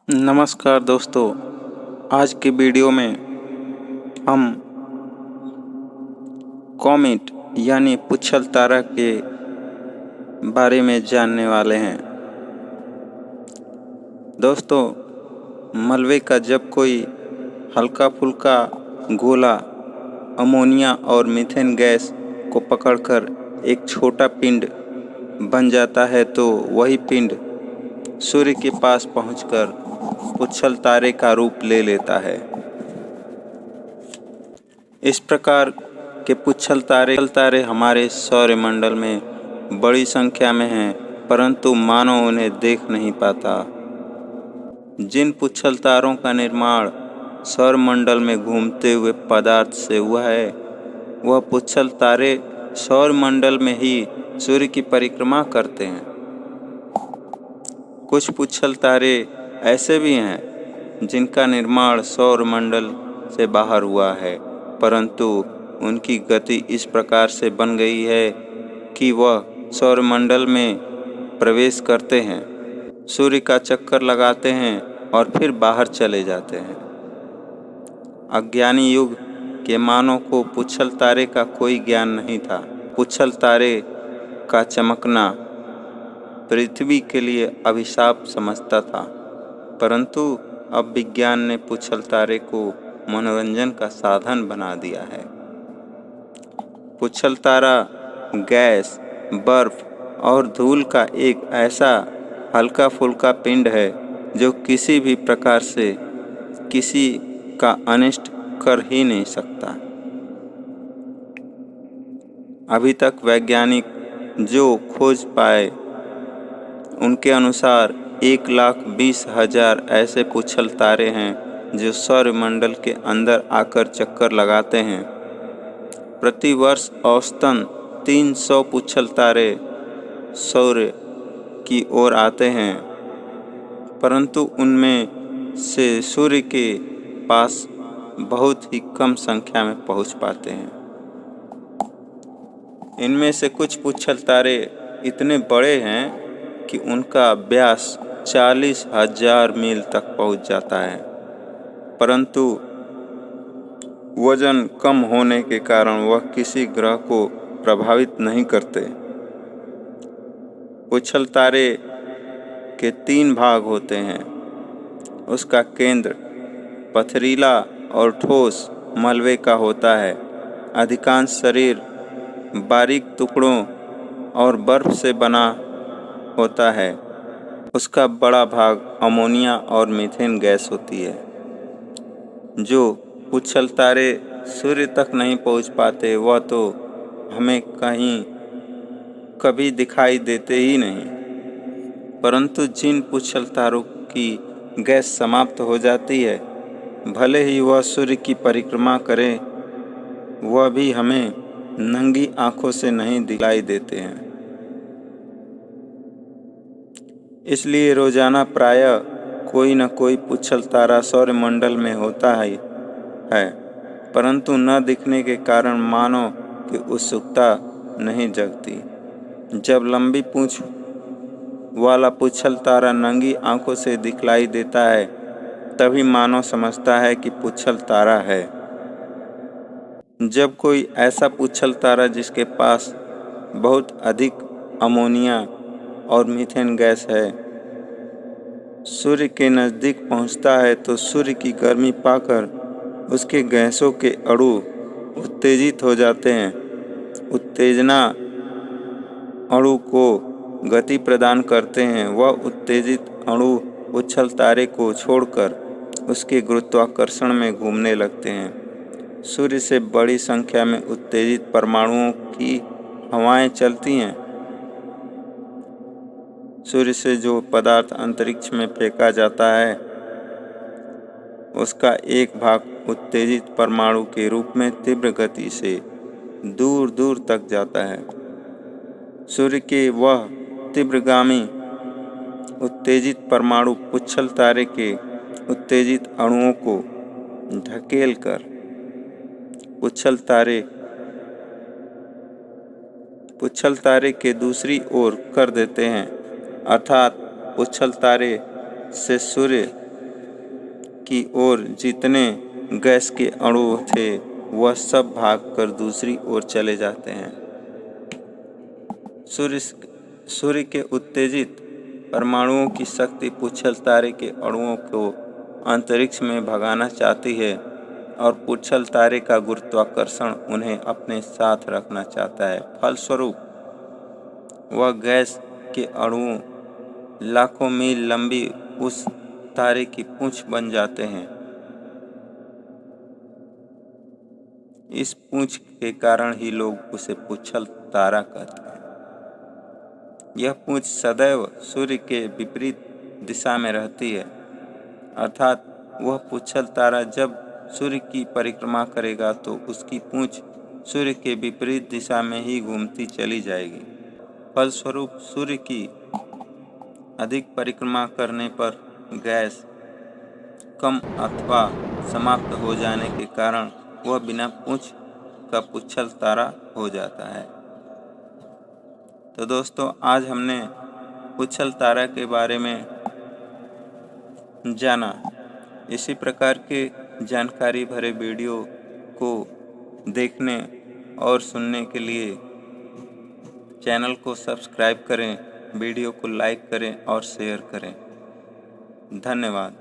नमस्कार दोस्तों, आज की वीडियो में हम कॉमेट यानी पुच्छल तारा के बारे में जानने वाले हैं। दोस्तों, मलबे का जब कोई हल्का फुल्का गोला अमोनिया और मीथेन गैस को पकड़कर एक छोटा पिंड बन जाता है तो वही पिंड सूर्य के पास पहुंचकर पुच्छल तारे का रूप ले लेता है। इस प्रकार के पुच्छल तारे हमारे सौरमंडल में बड़ी संख्या में हैं, परंतु मानव उन्हें देख नहीं पाता। जिन पुच्छल तारों का निर्माण सौरमंडल में घूमते हुए पदार्थ से हुआ है, वह पुच्छल तारे सौरमंडल में ही सूर्य की परिक्रमा करते हैं। कुछ पुच्छल तारे ऐसे भी हैं जिनका निर्माण सौरमंडल से बाहर हुआ है, परंतु उनकी गति इस प्रकार से बन गई है कि वह सौरमंडल में प्रवेश करते हैं, सूर्य का चक्कर लगाते हैं और फिर बाहर चले जाते हैं। अज्ञानी युग के मानव को पुच्छल तारे का कोई ज्ञान नहीं था। पुच्छल तारे का चमकना पृथ्वी के लिए अभिशाप समझता था, परंतु अब विज्ञान ने पुच्छल तारे को मनोरंजन का साधन बना दिया है। पुच्छल तारा गैस, बर्फ और धूल का एक ऐसा हल्का फुल्का पिंड है जो किसी भी प्रकार से किसी का अनिष्ट कर ही नहीं सकता। अभी तक वैज्ञानिक जो खोज पाए, उनके अनुसार 1,20,000 ऐसे पुच्छल तारे हैं जो सौरमंडल के अंदर आकर चक्कर लगाते हैं। प्रति वर्ष औसतन 300 पुच्छल तारे सूर्य की ओर आते हैं, परंतु उनमें से सूर्य के पास बहुत ही कम संख्या में पहुंच पाते हैं। इनमें से कुछ पुच्छल तारे इतने बड़े हैं कि उनका व्यास 40,000 मील तक पहुंच जाता है, परंतु वजन कम होने के कारण वह किसी ग्रह को प्रभावित नहीं करते। पुच्छल तारे के 3 भाग होते हैं। उसका केंद्र पथरीला और ठोस मलबे का होता है। अधिकांश शरीर बारीक टुकड़ों और बर्फ से बना होता है। उसका बड़ा भाग अमोनिया और मीथेन गैस होती है। जो पुच्छल तारे सूर्य तक नहीं पहुंच पाते, वह तो हमें कभी दिखाई देते ही नहीं, परंतु जिन पुच्छल तारों की गैस समाप्त हो जाती है, भले ही वह सूर्य की परिक्रमा करे, वह भी हमें नंगी आंखों से नहीं दिखाई देते हैं। इसलिए रोजाना प्रायः कोई न कोई पुच्छल तारा सौरमंडल में होता है, परंतु न दिखने के कारण मानव की उत्सुकता नहीं जगती। जब लंबी पूंछ वाला पुच्छल तारा नंगी आंखों से दिखलाई देता है, तभी मानव समझता है कि पुच्छल तारा है। जब कोई ऐसा पुच्छल तारा जिसके पास बहुत अधिक अमोनिया और मीथेन गैस है सूर्य के नज़दीक पहुंचता है, तो सूर्य की गर्मी पाकर उसके गैसों के अणु उत्तेजित हो जाते हैं। उत्तेजना अणु को गति प्रदान करते हैं। वह उत्तेजित अणु पुच्छल तारे को छोड़कर उसके गुरुत्वाकर्षण में घूमने लगते हैं। सूर्य से बड़ी संख्या में उत्तेजित परमाणुओं की हवाएं चलती हैं। सूर्य से जो पदार्थ अंतरिक्ष में फेंका जाता है, उसका एक भाग उत्तेजित परमाणु के रूप में तीव्र गति से दूर दूर तक जाता है। सूर्य के वह तीव्रगामी उत्तेजित परमाणु पुच्छल तारे के उत्तेजित अणुओं को धकेलकर पुच्छल तारे के दूसरी ओर कर देते हैं, अर्थात पुच्छल तारे से सूर्य की ओर जितने गैस के अणु थे वह सब भागकर दूसरी ओर चले जाते हैं। सूर्य के उत्तेजित परमाणुओं की शक्ति पुच्छल तारे के अणुओं को अंतरिक्ष में भगाना चाहती है और पुच्छल तारे का गुरुत्वाकर्षण उन्हें अपने साथ रखना चाहता है। फलस्वरूप वह गैस के अणुओं लाखों मील लंबी उस तारे की पूंछ बन जाते हैं। इस पूंछ के कारण ही लोग उसे पुच्छल तारा कहते हैं। यह पूंछ सदैव सूर्य के विपरीत दिशा में रहती है, अर्थात वह पुच्छल तारा जब सूर्य की परिक्रमा करेगा तो उसकी पूंछ सूर्य के विपरीत दिशा में ही घूमती चली जाएगी। फलस्वरूप सूर्य की अधिक परिक्रमा करने पर गैस कम अथवा समाप्त हो जाने के कारण वह बिना पूंछ का पुच्छल तारा हो जाता है। तो दोस्तों, आज हमने पुच्छल तारा के बारे में जाना। इसी प्रकार के जानकारी भरे वीडियो को देखने और सुनने के लिए चैनल को सब्सक्राइब करें, वीडियो को लाइक करें और शेयर करें। धन्यवाद।